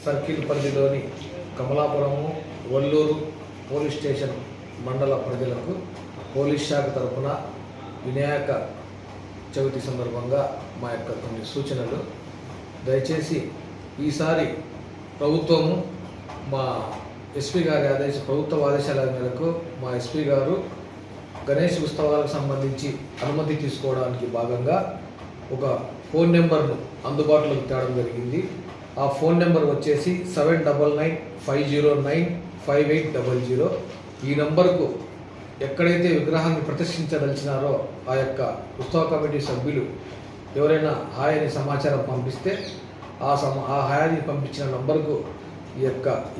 Circle పరిధిలోని Kamalapuram, Valluru police station మండల ప్రజలకు పోలీస్ శాఖ తరఫున వినాయక చవితి సందర్భంగా మా యొక్క కొన్ని సూచనలు. దయచేసి ఈసారి ప్రభుత్వము మా ఎస్పీ గారి ప్రభుత్వ ఆదేశాల మేరకు మా ఎస్పీ గారు గణేష్ ఉత్సవాలకు సంబంధించి అనుమతి తీసుకోవడానికి భాగంగా ఒక ఫోన్ నెంబర్ను అందుబాటులోకి తేవడం జరిగింది. ఆ ఫోన్ నెంబర్ వచ్చేసి 7995095800. ఈ నంబర్కు ఎక్కడైతే విగ్రహాన్ని ప్రతిష్ఠించదలిచినారో ఆ యొక్క ఉత్సవ కమిటీ సభ్యులు ఎవరైనా హాయని సమాచారం పంపిస్తే ఆ హాయని పంపించిన నంబర్కు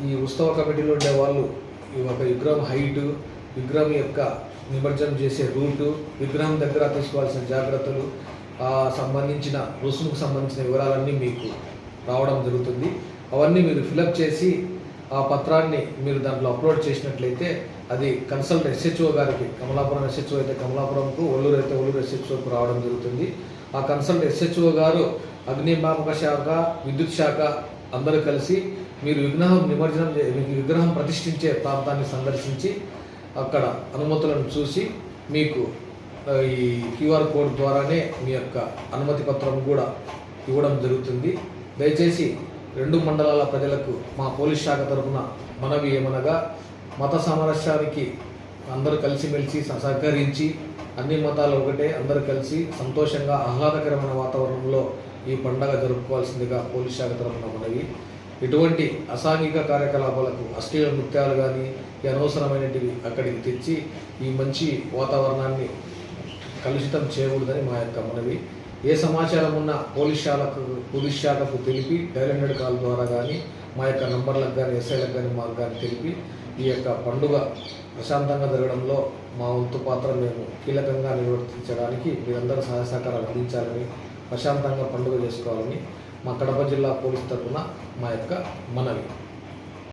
ఈ ఉత్సవ కమిటీలో ఉండే వాళ్ళు ఈ ఒక విగ్రహం హైటు, విగ్రహం యొక్క నిమజ్జనం చేసే రూటు, విగ్రహం దగ్గర తీసుకోవాల్సిన జాగ్రత్తలు, సంబంధించిన రుసుముకు సంబంధించిన వివరాలన్నీ మీకు రావడం జరుగుతుంది. అవన్నీ మీరు ఫిలప్ చేసి ఆ పత్రాన్ని మీరు దాంట్లో అప్లోడ్ చేసినట్లయితే అది కన్సల్ట్ ఎస్హెచ్ఓ గారికి, కమలాపురం ఎస్హెచ్ఓ అయితే కమలాపురంకు, ఒల్లూరు అయితే ఒల్లూరు ఎస్హెచ్ఓకు రావడం జరుగుతుంది. ఆ కన్సల్ట్ ఎస్హెచ్ఓ గారు అగ్నిమాపక శాఖ, విద్యుత్ శాఖ అందరూ కలిసి మీరు విగ్రహం ప్రతిష్ఠించే ప్రాంతాన్ని సందర్శించి అక్కడ అనుమతులను చూసి మీకు ఈ QR కోడ్ ద్వారానే మీ యొక్క అనుమతి పత్రం కూడా ఇవ్వడం జరుగుతుంది. దయచేసి 2 మండలాల ప్రజలకు మా పోలీస్ శాఖ తరఫున మనవి ఏమనగా, మత సామరస్యానికి అందరూ కలిసిమెలిసి సహకరించి అన్ని మతాలు ఒకటే అందరూ కలిసి సంతోషంగా ఆహ్లాదకరమైన వాతావరణంలో ఈ పండగ జరుపుకోవాల్సిందిగా పోలీస్ శాఖ తరఫున మనవి. ఎటువంటి అసాంఘిక కార్యకలాపాలకు, అశ్లీల నృత్యాలు కానీ ఈ అనవసరమైనటివి అక్కడికి తెచ్చి ఈ మంచి వాతావరణాన్ని కలుషితం చేయకూడదని మా యొక్క మనవి. ఏ సమాచారం ఉన్నా పోలీస్ శాఖకు తెలిపి డైల్ కాల్ ద్వారా కానీ మా యొక్క నంబర్లకు కానీ ఎస్ఐలకు కానీ మాకు కానీ తెలిపి ఈ యొక్క పండుగ ప్రశాంతంగా జరగడంలో మా వంతు పాత్ర మేము కీలకంగా నిర్వర్తించడానికి మీరందరూ సహాయ సహకారాలు అందించాలని, ప్రశాంతంగా పండుగ చేసుకోవాలని మా కడప జిల్లా పోలీస్ తరఫున మా యొక్క మనవి.